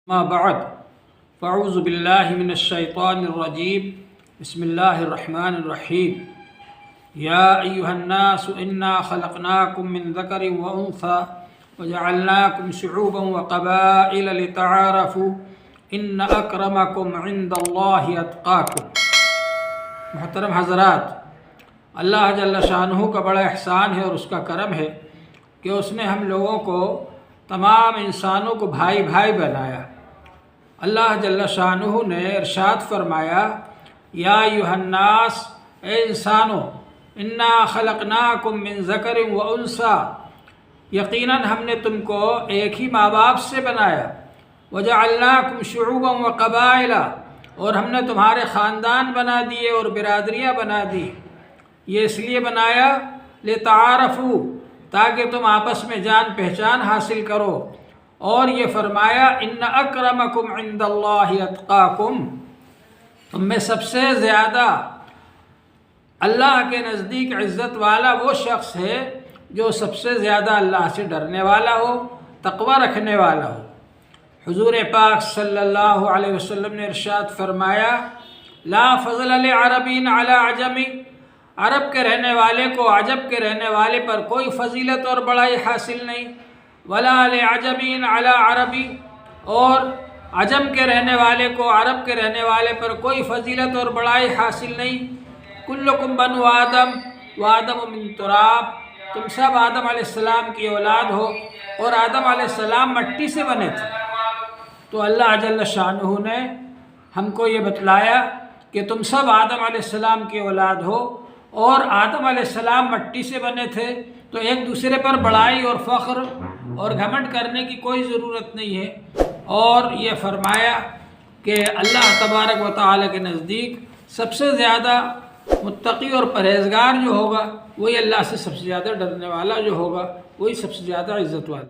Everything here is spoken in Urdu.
ما بعد فاعوذ باللہ من الشیطان الرجیم بسم اللہ الرحمن الرحیم یا ایہا الناس انا خلقناکم من ذکر وانثی وجعلناکم شعوبا وقبائل لتعارفوا ان اکرمکم عند اللہ اتقاکم۔ محترم حضرات، اللہ جل شانہ کا بڑا احسان ہے اور اس کا کرم ہے کہ اس نے ہم لوگوں کو تمام انسانوں کو بھائی بھائی بنایا۔ اللہ جل شانہ نے ارشاد فرمایا، یا ایھا الناس، اے انسانوں، انا خلقناکم من ذکر و انثی، یقیناً ہم نے تم کو ایک ہی ماں باپ سے بنایا، وجعلناکم شعوبا و قبائل، اور ہم نے تمہارے خاندان بنا دیے اور برادریاں بنا دی۔ یہ اس لیے بنایا لتعارفوا، تاکہ تم آپس میں جان پہچان حاصل کرو، اور یہ فرمایا ان اکرمکم عند اللہ اتقاکم، تم میں سب سے زیادہ اللہ کے نزدیک عزت والا وہ شخص ہے جو سب سے زیادہ اللہ سے ڈرنے والا ہو، تقوی رکھنے والا ہو۔ حضور پاک صلی اللہ علیہ وسلم نے ارشاد فرمایا، لا فضل لعربی علی عجمی، عرب کے رہنے والے کو عجب کے رہنے والے پر کوئی فضیلت اور بڑائی حاصل نہیں، ولا لعجمی علی عربی، اور عجم کے رہنے والے کو عرب کے رہنے والے پر کوئی فضیلت اور بڑائی حاصل نہیں۔ کلکم بنو آدم وآدم من تراب، تم سب آدم علیہ السلام کی اولاد ہو، اور آدم علیہ السلام مٹی سے بنے تھے۔ تو اللہ جل شانہ نے ہم کو یہ بتلایا کہ تم سب آدم علیہ السلام کی اولاد ہو، اور آدم علیہ السلام مٹی سے بنے تھے، تو ایک دوسرے پر بڑائی اور فخر اور گھمنڈ کرنے کی کوئی ضرورت نہیں ہے۔ اور یہ فرمایا کہ اللہ تبارک و تعالیٰ کے نزدیک سب سے زیادہ متقی اور پرہیزگار جو ہوگا، وہی اللہ سے سب سے زیادہ ڈرنے والا جو ہوگا، وہی سب سے زیادہ عزت والا۔